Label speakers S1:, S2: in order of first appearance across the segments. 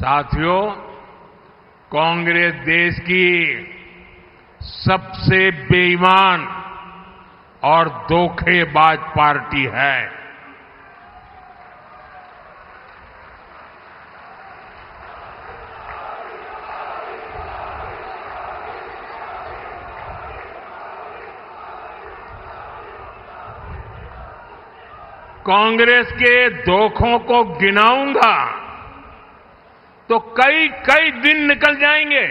S1: साथियों, कांग्रेस देश की सबसे बेईमान और धोखेबाज पार्टी है। कांग्रेस के धोखों को गिनाऊंगा तो कई कई दिन निकल जाएंगे।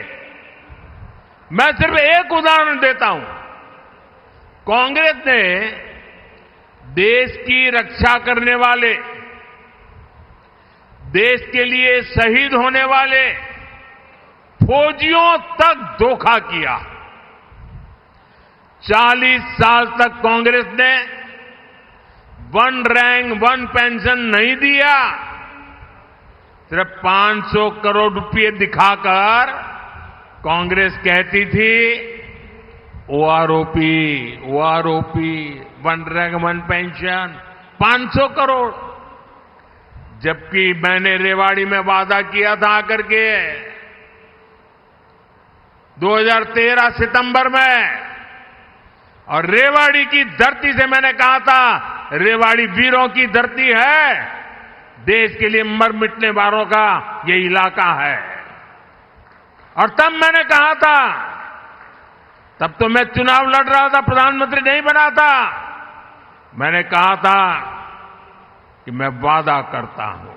S1: मैं सिर्फ एक उदाहरण देता हूं। कांग्रेस ने देश की रक्षा करने वाले, देश के लिए शहीद होने वाले फौजियों तक धोखा किया। 40 साल तक कांग्रेस ने वन रैंक वन पेंशन नहीं दिया। सिर्फ 500 करोड़ रुपए दिखाकर कांग्रेस कहती थी OROP, one rank one pension, 500 crore. जबकि मैंने रेवाड़ी में वादा किया था आकर के 2013 सितंबर में, और रेवाड़ी की धरती से मैंने कहा था, रेवाड़ी वीरों की धरती है, देश के लिए मर मिटने वालों का ये इलाका है। और तब मैंने कहा था, तब तो मैं चुनाव लड़ रहा था, प्रधानमंत्री नहीं बना था, मैंने कहा था कि मैं वादा करता हूं,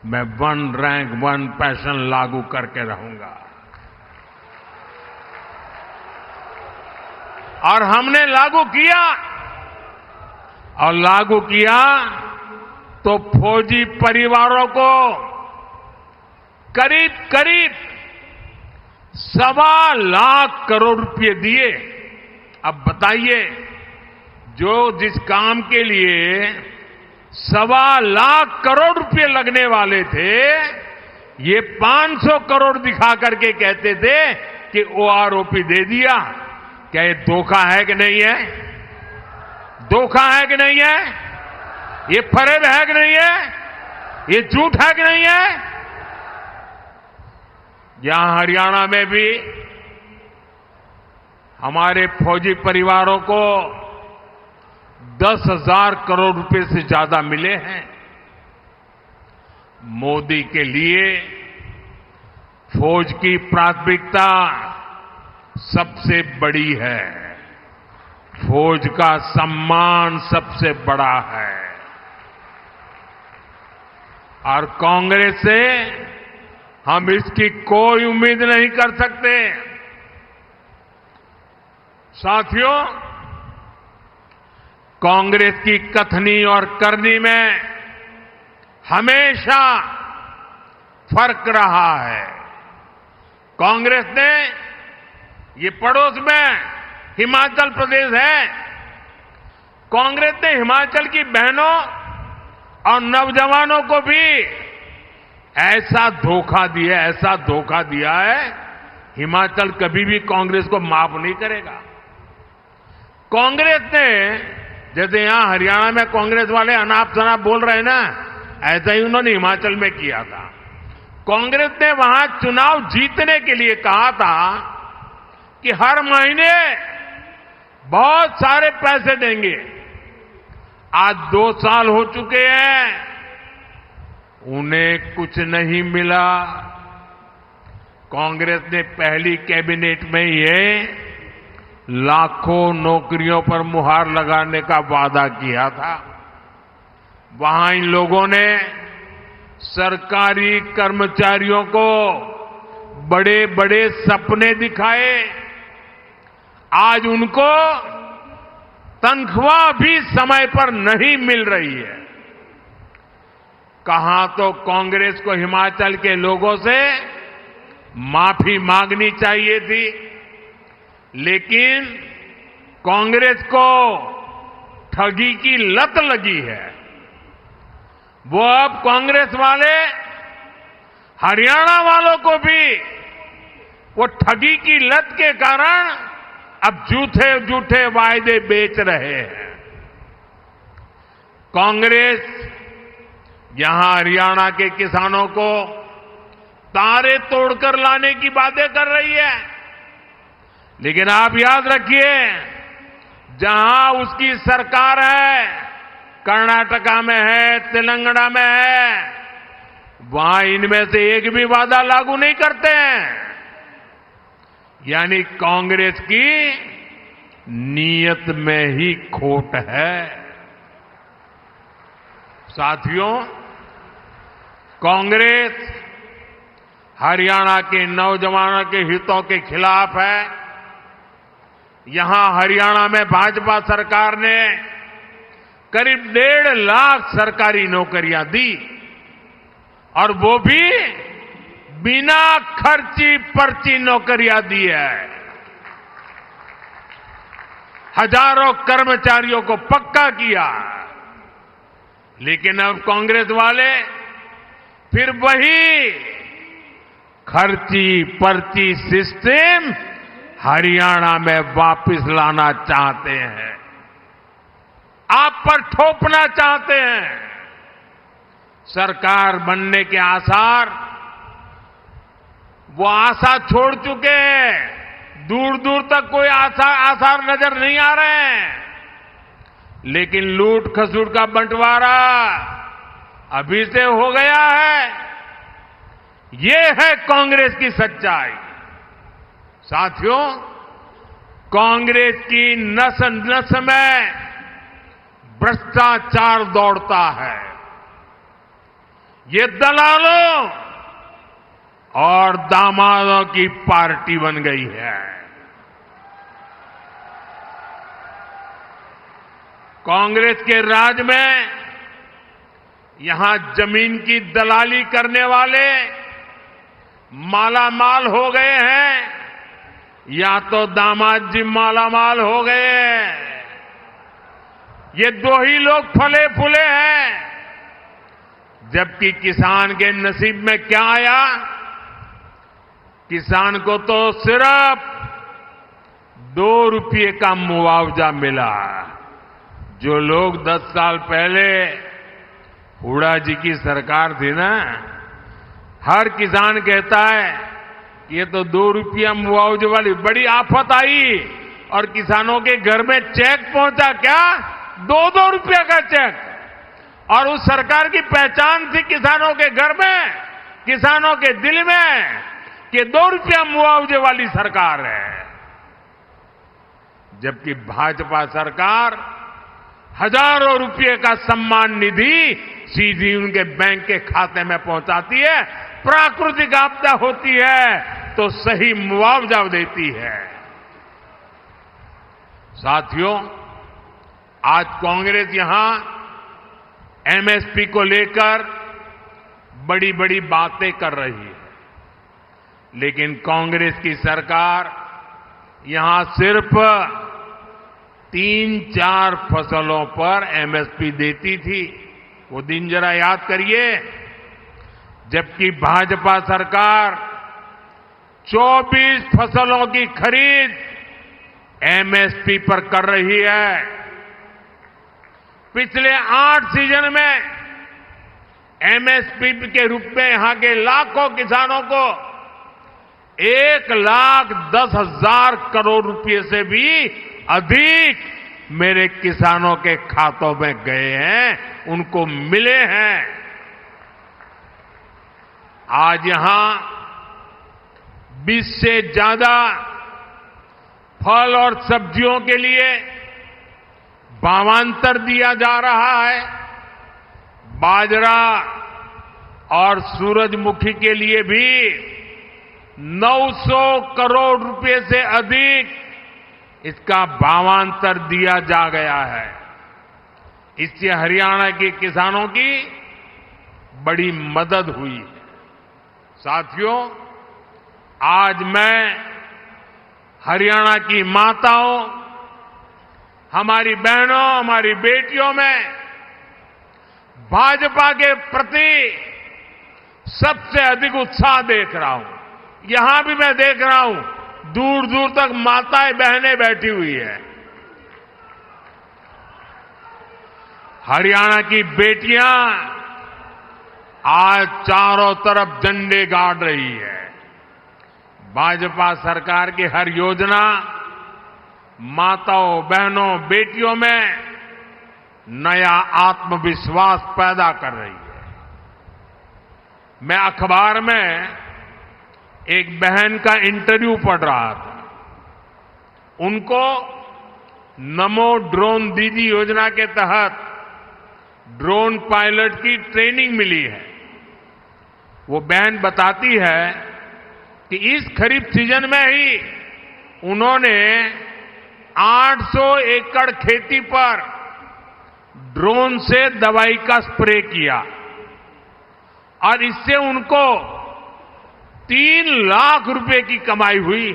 S1: मैं वन रैंक वन पेंशन लागू करके रहूंगा। और हमने लागू किया, और लागू किया तो फौजी परिवारों को करीब करीब 1.25 लाख करोड़ रुपए दिए। अब बताइए, जो जिस काम के लिए 1.25 लाख करोड़ रुपए लगने वाले थे, ये 500 करोड़ दिखा करके कहते थे कि ओआरओपी दे दिया। क्या ये धोखा है कि नहीं है? धोखा है कि नहीं है? ये फरेब है कि नहीं है? ये झूठ है कि नहीं है? यहां हरियाणा में भी हमारे फौजी परिवारों को 10,000 करोड़ रुपए से ज्यादा मिले हैं। मोदी के लिए फौज की प्राथमिकता सबसे बड़ी है, फौज का सम्मान सबसे बड़ा है। और कांग्रेस से हम इसकी कोई उम्मीद नहीं कर सकते। साथियों, कांग्रेस की कथनी और करनी में हमेशा फर्क रहा है। कांग्रेस ने, ये पड़ोस में हिमाचल प्रदेश है, कांग्रेस ने हिमाचल की बहनों और नौजवानों को भी ऐसा धोखा दिया है, हिमाचल कभी भी कांग्रेस को माफ नहीं करेगा। कांग्रेस ने, जैसे यहां हरियाणा में कांग्रेस वाले अनाप शनाप बोल रहे हैं ना, ऐसा ही उन्होंने हिमाचल में किया था। कांग्रेस ने वहां चुनाव जीतने के लिए कहा था कि हर महीने बहुत सारे पैसे देंगे। आज 2 साल हो चुके हैं, उन्हें कुछ नहीं मिला। कांग्रेस ने पहली कैबिनेट में ये लाखों नौकरियों पर मुहर लगाने का वादा किया था। वहां इन लोगों ने सरकारी कर्मचारियों को बड़े बड़े सपने दिखाए। आज उनको तनख्वाह भी समय पर नहीं मिल रही है। कहा तो कांग्रेस को हिमाचल के लोगों से माफी मांगनी चाहिए थी, लेकिन कांग्रेस को ठगी की लत लगी है। वो अब कांग्रेस वाले हरियाणा वालों को भी वो ठगी की लत के कारण अब झूठे झूठे वायदे बेच रहे हैं। कांग्रेस यहां हरियाणा के किसानों को तारे तोड़कर लाने की बातें कर रही है। लेकिन आप याद रखिए, जहां उसकी सरकार है, कर्नाटका में है, तेलंगाना में है, वहां इनमें से एक भी वादा लागू नहीं करते हैं। यानी कांग्रेस की नीयत में ही खोट है। साथियों, कांग्रेस हरियाणा के नौजवानों के हितों के खिलाफ है। यहां हरियाणा में भाजपा सरकार ने करीब 1.5 लाख सरकारी नौकरियां दी, और वो भी बिना खर्ची पर्ची नौकरियां दी है। हजारों कर्मचारियों को पक्का किया। लेकिन अब कांग्रेस वाले फिर वही खर्ची पर्ची सिस्टम हरियाणा में वापस लाना चाहते हैं, आप पर थोपना चाहते हैं। सरकार बनने के आसार, वो आशा छोड़ चुके हैं। दूर दूर तक कोई आसार नजर नहीं आ रहे हैं। लेकिन लूट खसूट का बंटवारा अभी से हो गया है। ये है कांग्रेस की सच्चाई। साथियों, कांग्रेस की नस नस में भ्रष्टाचार दौड़ता है। ये दलालों और दामादों की पार्टी बन गई है। कांग्रेस के राज में यहां जमीन की दलाली करने वाले मालामाल हो गए हैं, या तो दामाद जी मालामाल हो गए हैं। ये दो ही लोग फले फूले हैं। जबकि किसान के नसीब में क्या आया? किसान को तो सिर्फ 2 रुपये का मुआवजा मिला। जो लोग 10 साल पहले हुड्डा जी की सरकार थी ना, हर किसान कहता है कि ये तो 2 रुपया मुआवजे वाली बड़ी आफत आई, और किसानों के घर में चेक पहुंचा क्या? 2-2 रुपया का चेक। और उस सरकार की पहचान थी किसानों के घर में, किसानों के दिल में, कि 2 रुपया मुआवजे वाली सरकार है। जबकि भाजपा सरकार हजारों रुपये का सम्मान निधि सीधी उनके बैंक के खाते में पहुंचाती है। प्राकृतिक आपदा होती है तो सही मुआवजा देती है। साथियों, आज कांग्रेस यहां एमएसपी को लेकर बड़ी बड़ी बातें कर रही है। लेकिन कांग्रेस की सरकार यहां सिर्फ 3-4 फसलों पर एमएसपी देती थी। वो दिन जरा याद करिए, जबकि भाजपा सरकार 24 फसलों की खरीद एमएसपी पर कर रही है। पिछले 8 सीजन में एमएसपी के रूप में यहां के लाखों किसानों को 1,10,000 करोड़ रुपए से भी अधिक मेरे किसानों के खातों में गए हैं, उनको मिले हैं। आज यहां 20 से ज्यादा फल और सब्जियों के लिए भावांतर दिया जा रहा है। बाजरा और सूरजमुखी के लिए भी 900 करोड़ रुपए से अधिक इसका भावांतर दिया जा गया है। इससे हरियाणा के किसानों की बड़ी मदद हुई है। साथियों, आज मैं हरियाणा की माताओं, हमारी बहनों, हमारी बेटियों में भाजपा के प्रति सबसे अधिक उत्साह देख रहा हूं। यहां भी मैं देख रहा हूं, दूर दूर तक माताएं बहनें बैठी हुई है। हरियाणा की बेटियां आज चारों तरफ झंडे गाड़ रही है। भाजपा सरकार की हर योजना माताओं, बहनों, बेटियों में नया आत्मविश्वास पैदा कर रही है। मैं अखबार में एक बहन का इंटरव्यू पढ़ रहा था। उनको नमो ड्रोन दीदी योजना के तहत ड्रोन पायलट की ट्रेनिंग मिली है। वो बहन बताती है कि इस खरीफ सीजन में ही उन्होंने 800 एकड़ खेती पर ड्रोन से दवाई का स्प्रे किया और इससे उनको 3 लाख रुपए की कमाई हुई।